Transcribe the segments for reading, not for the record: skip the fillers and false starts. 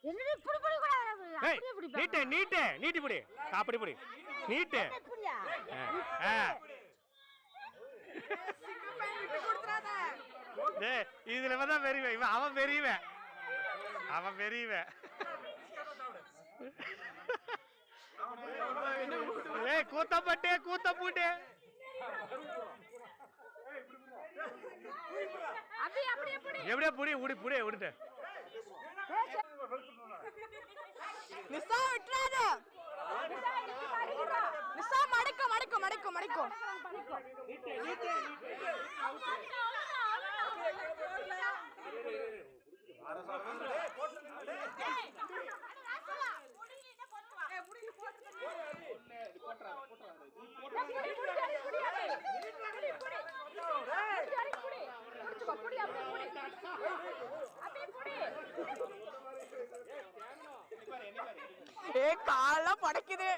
என்னடி இப்படி புடி கூட அப்படியே புடி நீட்டி புடி அப்படி புடி நீட்டு புடியா சிங்கம் பையன் விட்டு கொடுத்துறாத டேய் இதுல தான் பெரியவன் இவன் அவன் பெரியவன் ஏய் கூத்தப்பட்டே எப்படியே புடி விடுட்டு நிசா விட்டுறாத நிசா மடக்கு காலாம் படைக்குது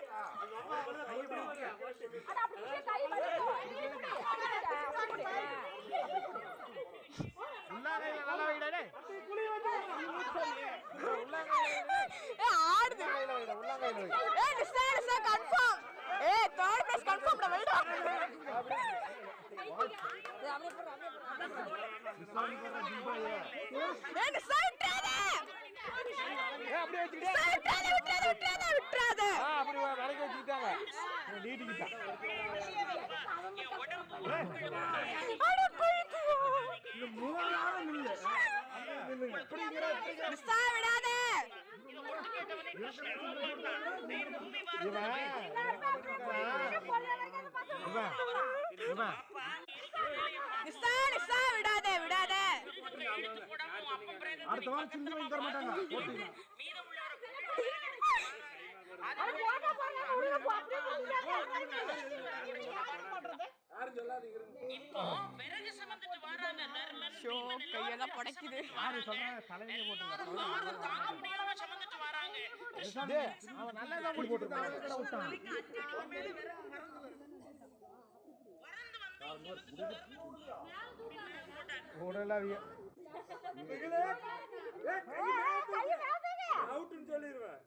விடாதே அடுத்த வாரம் சிந்தி வாங்கி தர மாட்டாங்க கையெல்லாம் படைக்குது சொல்லிடுவேன்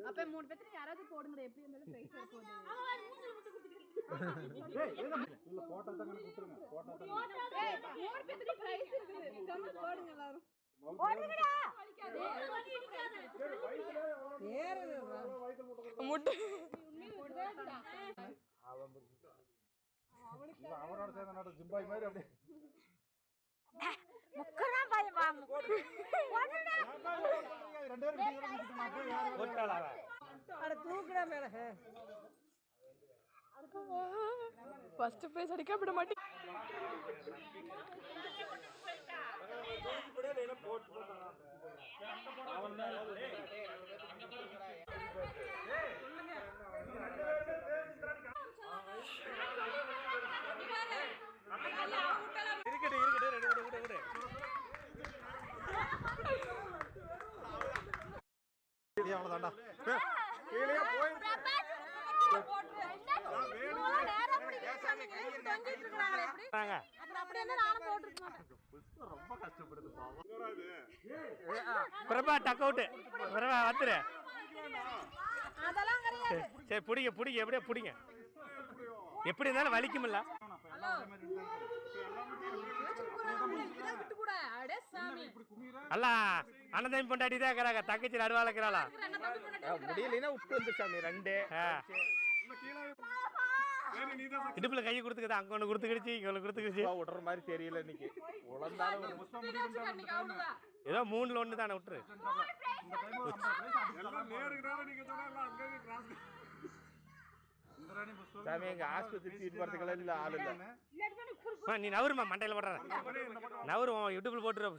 அப்ப 3 பேருக்கு யாராவது போடுங்க எப்படி இருந்தாலும் பிரைஸ் வரப்போகுது இல்ல போட்டா தான் கொடுத்துருங்க போட்டா தான் 3 பேருக்கு பிரைஸ் இருக்குது கம்மி போடுங்க எல்லாரும் போடுங்கடா முட்டு அவனோட சேர்ந்த நாட்டு ஜிம்பாய் மாதிரி அப்படியே முக்கறா பயமா ரெண்டு பேரும் அட தூக்குடா மேல ஃபர்ஸ்ட் பிரைஸ் அடிக்க விட மாட்டேன் அவ்வளவுதான்டா கீழே போய் ரொம்ப கஷ்டப்படுது பிரபா டக் அவுட் பிரபா வந்துரு அதெல்லாம் கிடையாது சரி புடிங்க எப்படியே புடிங்க எப்படி இருந்தாலும் வலிக்கும்ல அல்ல அண்ணன் பொண்டாட்டி தான் இருக்கிறாங்க தங்கச்சி நடுவால இருக்கிறாளா முடியலன்னா விட்டு வந்துச்சாமி ரெண்டு இடுப்புல கையை கொடுத்துக்கிது அங்க ஒண்ணு கொடுத்துக்கிடுச்சு இங்க ஒண்ணு கொடுத்துக்கிடுச்சு விடுற மாதிரி தெரியல இன்னைக்கு ஏதோ 3ல 1 தானே விட்டுரு சாமி எங்க ஆஸ்பத்திரி சீட் போறதுக்கெல்லாம் இல்ல ஆள் இல்ல நீ நவருமா மண்டையில போடுற நவரு யூடியூப்ல போட்டுரு